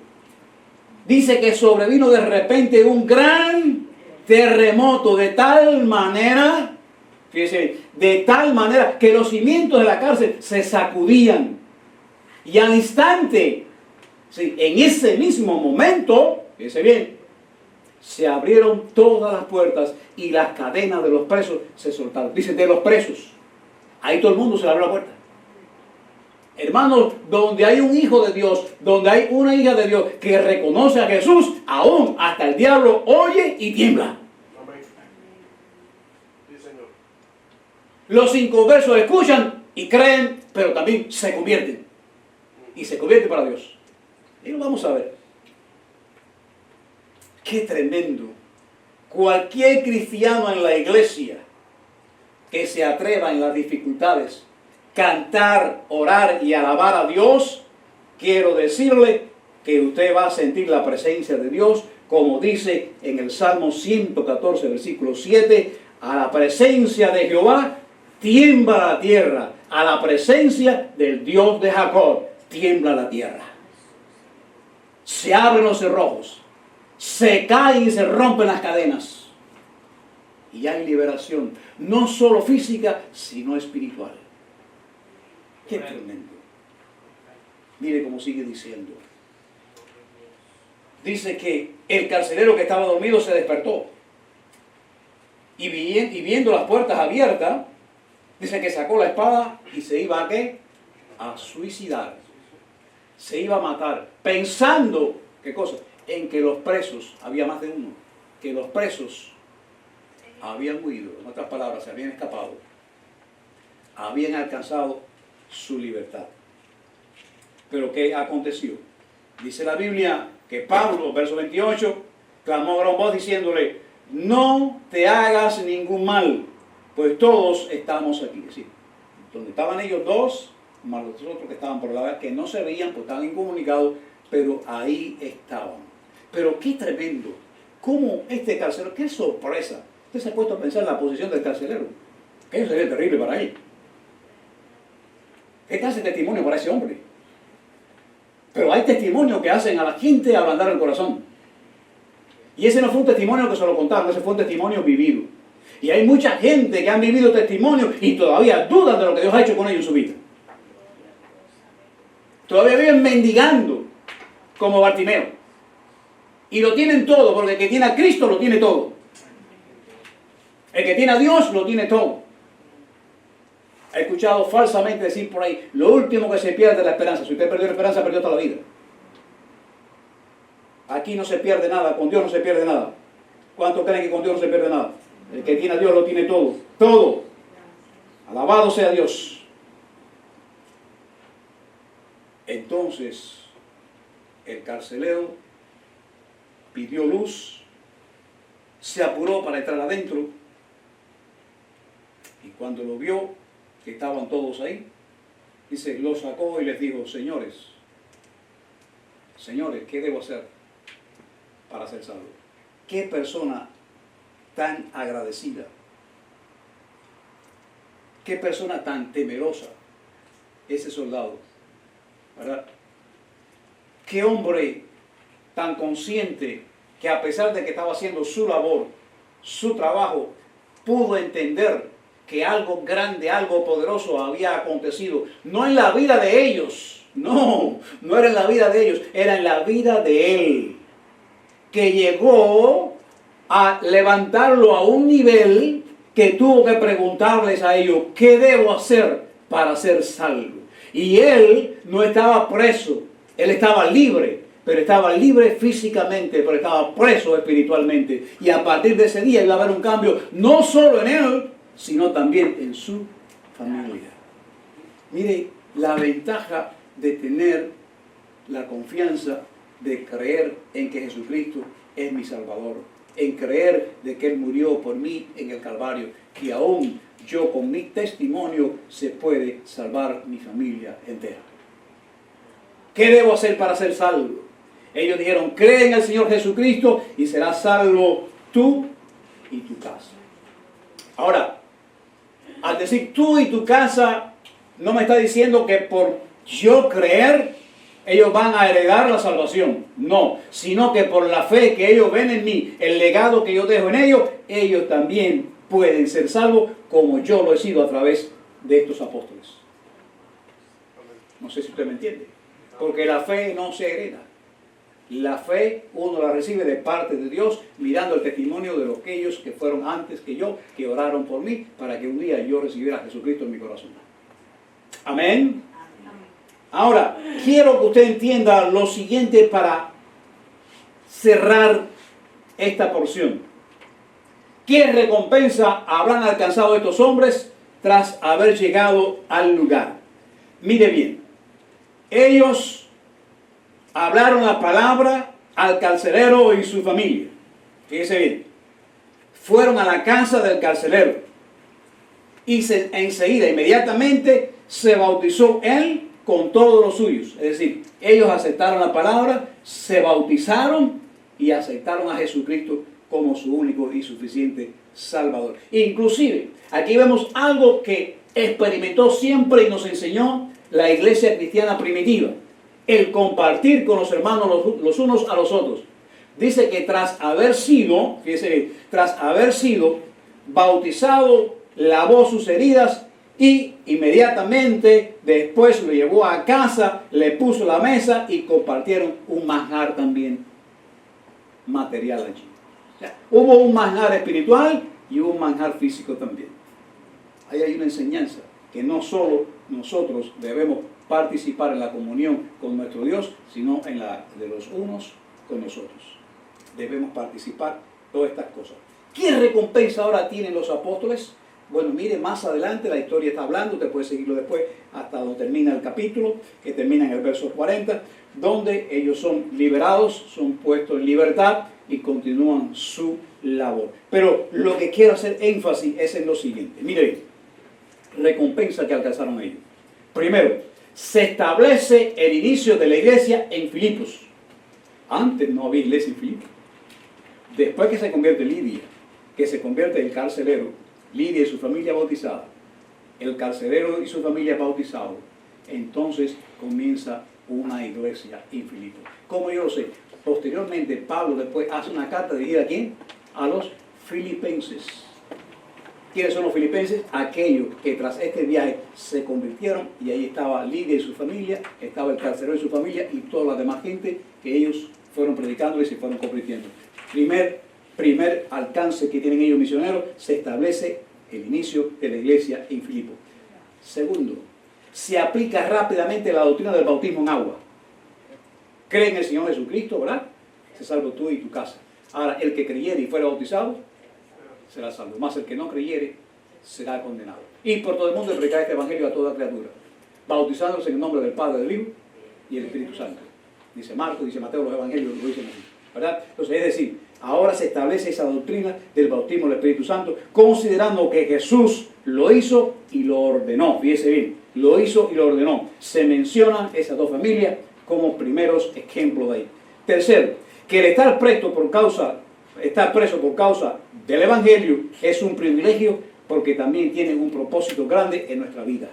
Dice que sobrevino de repente un gran terremoto de tal manera, fíjese, de tal manera que los cimientos de la cárcel se sacudían. Y al instante, sí, en ese mismo momento, fíjese bien, se abrieron todas las puertas y las cadenas de los presos se soltaron. Dice, de los presos. Ahí todo el mundo se le abrió la puerta. Hermanos, donde hay un hijo de Dios, donde hay una hija de Dios que reconoce a Jesús, aún hasta el diablo oye y tiembla.
Amén. Sí, Señor.
Los inconversos escuchan y creen, pero también se convierten. Y se convierten para Dios. Y lo vamos a ver. Qué tremendo. Cualquier cristiano en la iglesia que se atreva en las dificultades, cantar, orar y alabar a Dios, quiero decirle que usted va a sentir la presencia de Dios, como dice en el Salmo 114, versículo 7, a la presencia de Jehová tiembla la tierra, a la presencia del Dios de Jacob tiembla la tierra. Se abren los cerrojos, se caen y se rompen las cadenas, y hay liberación, no solo física, sino espiritual. Qué tremendo. Mire cómo sigue diciendo. Dice que el carcelero que estaba dormido se despertó. Y viendo las puertas abiertas, dice que sacó la espada y se iba a ¿qué? A suicidar. Se iba a matar. Pensando, ¿qué cosa? En que los presos, había más de uno, que los presos habían huido. En otras palabras, se habían escapado. Habían alcanzado su libertad. Pero ¿qué aconteció? Dice la Biblia que Pablo, verso 28, clamó a gran voz diciéndole, no te hagas ningún mal, pues todos estamos aquí. Es decir, donde estaban ellos dos, más los otros que estaban por la vez, que no se veían, pues estaban incomunicados, pero ahí estaban. Pero qué tremendo, cómo este carcelero, qué sorpresa. Usted se ha puesto a pensar en la posición del carcelero, que eso sería terrible para él. ¿Qué clase de testimonio para ese hombre? Pero hay testimonios que hacen a la gente ablandar el corazón. Y ese no fue un testimonio que se lo contaron, ese fue un testimonio vivido. Y hay mucha gente que han vivido testimonios y todavía dudan de lo que Dios ha hecho con ellos en su vida. Todavía viven mendigando como Bartimeo. Y lo tienen todo, porque el que tiene a Cristo lo tiene todo. El que tiene a Dios lo tiene todo. He escuchado falsamente decir por ahí, lo último que se pierde es la esperanza. Si usted perdió la esperanza, perdió toda la vida. Aquí no se pierde nada, con Dios no se pierde nada. ¿Cuántos creen que con Dios no se pierde nada? El que tiene a Dios lo tiene todo. Todo. Alabado sea Dios. Entonces, el carcelero pidió luz, se apuró para entrar adentro cuando lo vio, que estaban todos ahí, dice, lo sacó y les dijo, señores, ¿qué debo hacer para ser salvo? ¿Qué persona tan agradecida? ¿Qué persona tan temerosa ese soldado? ¿Verdad? ¿Qué hombre tan consciente que a pesar de que estaba haciendo su labor, su trabajo, pudo entender que algo grande, algo poderoso había acontecido? No en la vida de ellos, no era en la vida de ellos, era en la vida de él, que llegó a levantarlo a un nivel que tuvo que preguntarles a ellos, ¿qué debo hacer para ser salvo? Y él no estaba preso, él estaba libre, pero estaba libre físicamente, pero estaba preso espiritualmente. Y a partir de ese día iba a haber un cambio, no solo en él, sino también en su familia. Mire, la ventaja de tener la confianza de creer en que Jesucristo es mi Salvador, en creer de que Él murió por mí en el Calvario, que aún yo con mi testimonio se puede salvar mi familia entera. ¿Qué debo hacer para ser salvo? Ellos dijeron, cree en el Señor Jesucristo y serás salvo tú y tu casa. Ahora, al decir tú y tu casa, no me está diciendo que por yo creer, ellos van a heredar la salvación. No, sino que por la fe que ellos ven en mí, el legado que yo dejo en ellos también pueden ser salvos como yo lo he sido a través de estos apóstoles. No sé si usted me entiende. Porque la fe no se hereda. La fe uno la recibe de parte de Dios, mirando el testimonio de aquellos que fueron antes que yo, que oraron por mí, para que un día yo recibiera a Jesucristo en mi corazón. Amén. Ahora, quiero que usted entienda lo siguiente para cerrar esta porción. ¿Qué recompensa habrán alcanzado estos hombres tras haber llegado al lugar? Mire bien, ellos hablaron la palabra al carcelero y su familia. Fíjese bien, fueron a la casa del carcelero y enseguida, inmediatamente, se bautizó él con todos los suyos. Es decir, ellos aceptaron la palabra, se bautizaron y aceptaron a Jesucristo como su único y suficiente Salvador. Inclusive, aquí vemos algo que experimentó siempre y nos enseñó la iglesia cristiana primitiva: el compartir con los hermanos los unos a los otros. Dice que tras haber sido, fíjese bien, tras haber sido bautizado, lavó sus heridas y inmediatamente después lo llevó a casa, le puso la mesa y compartieron un manjar también material allí. O sea, hubo un manjar espiritual y hubo un manjar físico también. Ahí hay una enseñanza que no solo nosotros debemos participar en la comunión con nuestro Dios, sino en la de los unos con nosotros. Debemos participar todas estas cosas. ¿Qué recompensa ahora tienen los apóstoles? Bueno, mire, más adelante la historia está hablando, usted puede seguirlo después hasta donde termina el capítulo, que termina en el verso 40, donde ellos son liberados, son puestos en libertad y continúan su labor. Pero lo que quiero hacer énfasis es en lo siguiente. Mire, recompensa que alcanzaron ellos. Primero, se establece el inicio de la iglesia en Filipos. Antes no había iglesia en Filipos. Después que se convierte Lidia, que se convierte el carcelero, Lidia y su familia bautizada, el carcelero y su familia bautizados, entonces comienza una iglesia en Filipos. ¿Cómo yo lo sé? Posteriormente Pablo después hace una carta dirigida ¿a quién? A los filipenses. ¿Quiénes son los filipenses? Aquellos que tras este viaje se convirtieron, y ahí estaba Lidia y su familia, estaba el carcelero y su familia y toda la demás gente que ellos fueron predicando y se fueron convirtiendo. Primer alcance que tienen ellos misioneros, se establece el inicio de la iglesia en Filipos. Segundo, se aplica rápidamente la doctrina del bautismo en agua. Cree en el Señor Jesucristo, ¿verdad? Se salvo tú y tu casa. Ahora, el que creyere y fuera bautizado, será salvo. Más el que no creyere, será condenado. Y por todo el mundo predicar este evangelio a toda criatura, bautizándose en el nombre del Padre, del Hijo y del Espíritu Santo. Dice Marcos, dice Mateo, los evangelios lo dicen así, ¿verdad? Entonces, es decir, ahora se establece esa doctrina del bautismo del Espíritu Santo, considerando que Jesús Lo hizo y lo ordenó. Fíjese bien, lo hizo y lo ordenó. Se mencionan esas dos familias como primeros ejemplos de ahí. Tercero, que el estar preso por causa del Evangelio es un privilegio porque también tienen un propósito grande en nuestra vida.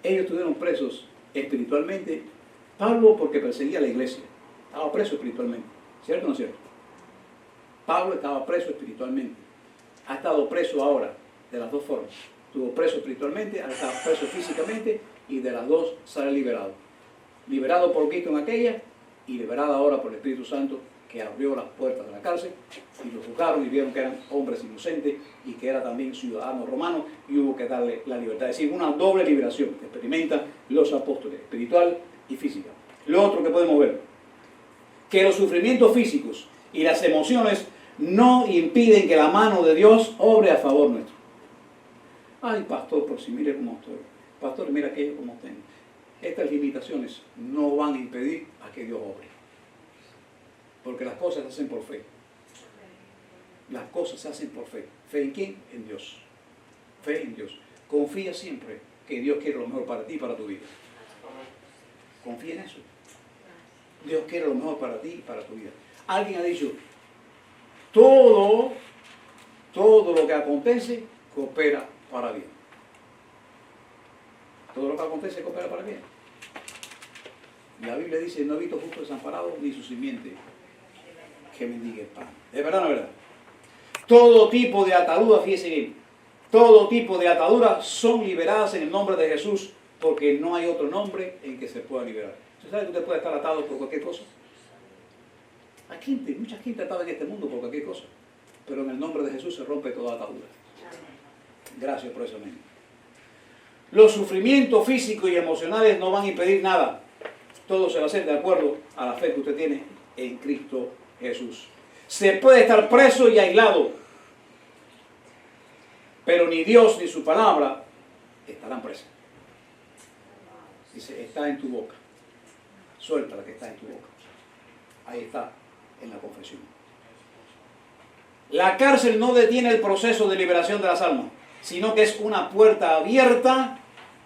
Ellos estuvieron presos espiritualmente. Pablo porque perseguía a la iglesia. Estaba preso espiritualmente. ¿Cierto o no es cierto? Pablo estaba preso espiritualmente. Ha estado preso ahora de las dos formas. Estuvo preso espiritualmente, ha estado preso físicamente y de las dos sale liberado. Liberado por Cristo en aquella y liberado ahora por el Espíritu Santo que abrió las puertas de la cárcel y lo juzgaron y vieron que eran hombres inocentes y que era también ciudadano romano y hubo que darle la libertad. Es decir, una doble liberación que experimentan los apóstoles, espiritual y física. Lo otro que podemos ver, que los sufrimientos físicos y las emociones no impiden que la mano de Dios obre a favor nuestro. Ay, pastor, por si mire cómo estoy. Pastor, mira aquello como tengo. Estas limitaciones no van a impedir a que Dios obre. Porque las cosas se hacen por fe. Las cosas se hacen por fe. ¿Fe en quién? En Dios. Fe en Dios. Confía siempre que Dios quiere lo mejor para ti y para tu vida. Confía en eso. Dios quiere lo mejor para ti y para tu vida. Alguien ha dicho, todo lo que acontece coopera para bien. Todo lo que acontece coopera para bien. La Biblia dice, no he visto justo desamparado ni su simiente que mendigue el pan. ¿De verdad o no es verdad? Todo tipo de ataduras, fíjese bien, todo tipo de ataduras son liberadas en el nombre de Jesús porque no hay otro nombre en que se pueda liberar. ¿Usted sabe que usted puede estar atado por cualquier cosa? Mucha gente atada en este mundo por cualquier cosa, pero en el nombre de Jesús se rompe toda atadura. Gracias por eso, amén. Los sufrimientos físicos y emocionales no van a impedir nada. Todo se va a hacer de acuerdo a la fe que usted tiene en Cristo Jesús. Se puede estar preso y aislado, pero ni Dios ni su palabra estarán presos. Dice, está en tu boca. Suelta la que está en tu boca. Ahí está, en la confesión. La cárcel no detiene el proceso de liberación de las almas, sino que es una puerta abierta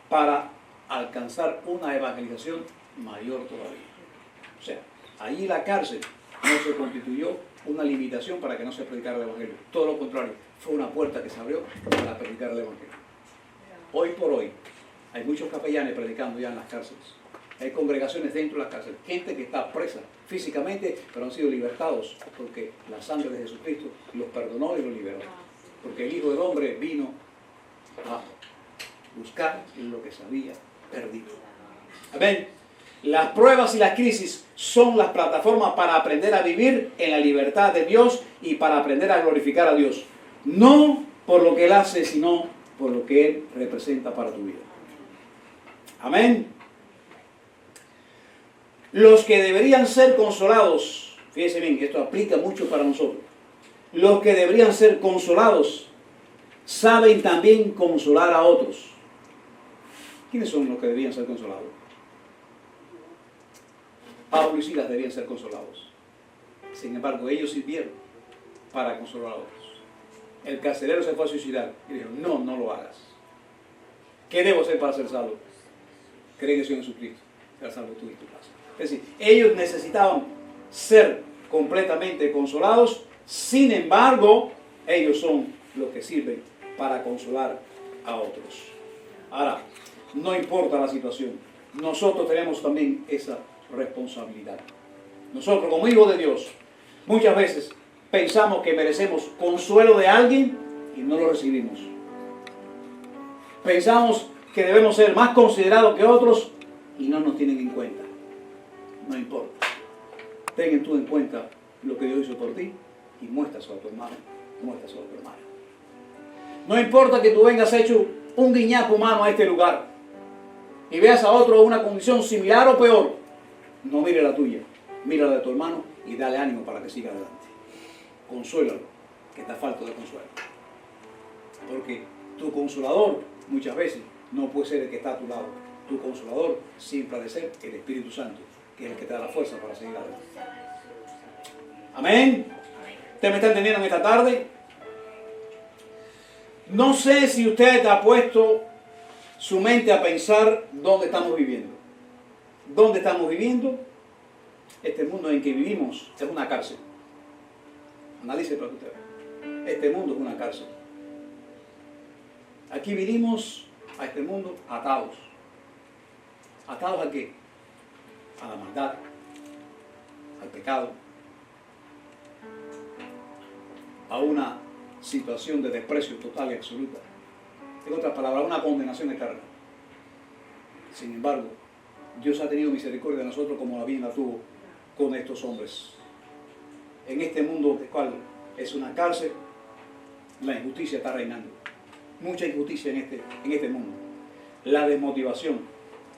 para alcanzar una evangelización mayor todavía. O sea, allí la cárcel no se constituyó una limitación para que no se predicara el evangelio. Todo lo contrario, fue una puerta que se abrió para predicar el evangelio. Hoy por hoy hay muchos capellanes predicando ya en las cárceles. Hay congregaciones dentro de las cárceles, gente que está presa físicamente, pero han sido libertados porque la sangre de Jesucristo los perdonó y los liberó. Porque el Hijo del Hombre vino a buscar lo que se había perdido. Amén. Las pruebas y las crisis son las plataformas para aprender a vivir en la libertad de Dios y para aprender a glorificar a Dios. No por lo que Él hace, sino por lo que Él representa para tu vida. Amén. Los que deberían ser consolados, fíjense bien, esto aplica mucho para nosotros. Los que deberían ser consolados saben también consolar a otros. ¿Quiénes son los que deberían ser consolados? Pablo y Silas debían ser consolados. Sin embargo, ellos sirvieron para consolar a otros. El carcelero se fue a suicidar y dijo, no lo hagas. ¿Qué debo hacer para ser salvo? Cree en Jesucristo, ser salvo tú y tu casa. Es decir, ellos necesitaban ser completamente consolados, sin embargo, ellos son los que sirven para consolar a otros. Ahora, no importa la situación, nosotros tenemos también esa responsabilidad. Nosotros, como hijos de Dios, muchas veces pensamos que merecemos consuelo de alguien y no lo recibimos. Pensamos que debemos ser más considerados que otros y no nos tienen en cuenta. No importa. Ten tú en cuenta lo que Dios hizo por ti y muéstraselo a tu hermano, muéstraselo a tu hermana. No importa que tú vengas hecho un guiñapo humano a este lugar y veas a otro en una condición similar o peor. No mire la tuya, mira la de tu hermano y dale ánimo para que siga adelante. Consuélalo, que está falto de consuelo. Porque tu consolador muchas veces no puede ser el que está a tu lado. Tu consolador siempre ha de ser el Espíritu Santo, que es el que te da la fuerza para seguir adelante. Amén. ¿Usted me está entendiendo en esta tarde? No sé si usted ha puesto su mente a pensar dónde estamos viviendo. ¿Dónde estamos viviendo? Este mundo en que vivimos es una cárcel. Analice para que usted vea. Este mundo es una cárcel. Aquí vinimos a este mundo atados. ¿Atados a qué? A la maldad, al pecado, a una situación de desprecio total y absoluta. En otras palabras, a una condenación eterna. Sin embargo, Dios ha tenido misericordia de nosotros como la bien la tuvo con estos hombres. En este mundo, el cual es una cárcel, la injusticia está reinando. Mucha injusticia en este mundo. La desmotivación,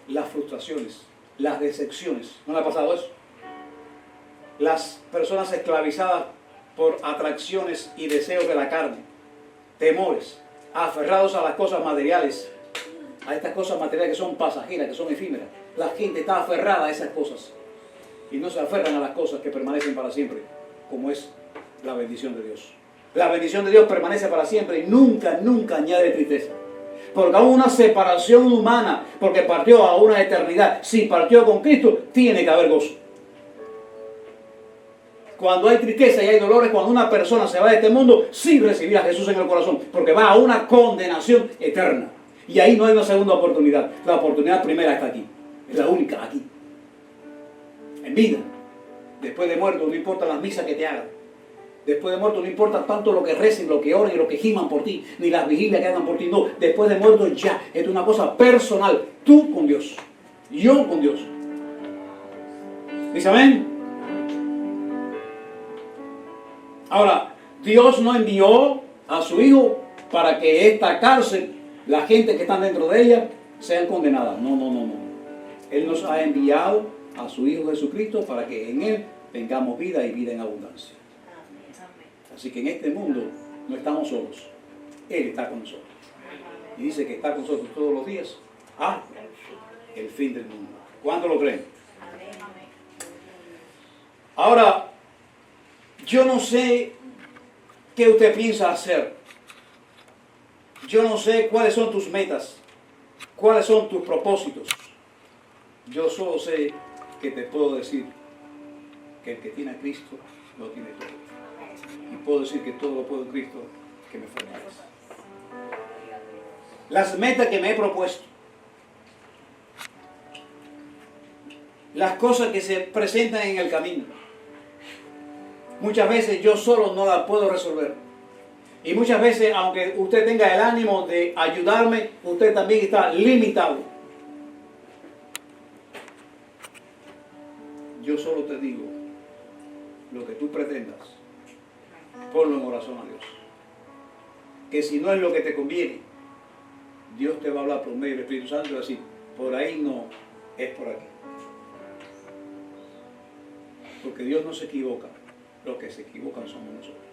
las frustraciones, las decepciones. ¿No le ha pasado eso? Las personas esclavizadas por atracciones y deseos de la carne, temores, aferrados a las cosas materiales, a estas cosas materiales que son pasajeras, que son efímeras. La gente está aferrada a esas cosas y no se aferran a las cosas que permanecen para siempre, como es la bendición de Dios. La bendición de Dios permanece para siempre y nunca, nunca añade tristeza. Porque hubo una separación humana, porque partió a una eternidad. Si partió con Cristo, tiene que haber gozo. Cuando hay tristeza y hay dolores, cuando una persona se va de este mundo, sí recibirá a Jesús en el corazón, porque va a una condenación eterna. Y ahí no hay una segunda oportunidad. La oportunidad primera está aquí. Es la única aquí. En vida. Después de muerto, no importa las misas que te hagan. Después de muerto no importa tanto lo que recen, lo que oren y lo que giman por ti, ni las vigilias que hagan por ti. No, después de muerto ya. Esto es una cosa personal. Tú con Dios. Yo con Dios. ¿Dice amén? Ahora, Dios no envió a su Hijo para que esta cárcel, la gente que está dentro de ella, sean condenadas. No, no, no, no. Él nos ha enviado a su Hijo Jesucristo para que en Él tengamos vida y vida en abundancia. Así que en este mundo no estamos solos. Él está con nosotros. Y dice que está con nosotros todos los días hasta el fin del mundo. ¿Cuánto lo creen? Ahora, yo no sé qué usted piensa hacer. Yo no sé cuáles son tus metas, cuáles son tus propósitos. Yo solo sé que te puedo decir que el que tiene a Cristo lo tiene todo. Y puedo decir que todo lo puedo en Cristo que me fortalece. Las metas que me he propuesto, las cosas que se presentan en el camino, muchas veces yo solo no las puedo resolver. Y muchas veces, aunque usted tenga el ánimo de ayudarme, usted también está limitado. Yo solo te digo, lo que tú pretendas, ponlo en oración a Dios. Que si no es lo que te conviene, Dios te va a hablar por medio del Espíritu Santo y va a decir, por ahí no, es por aquí. Porque Dios no se equivoca, los que se equivocan somos nosotros.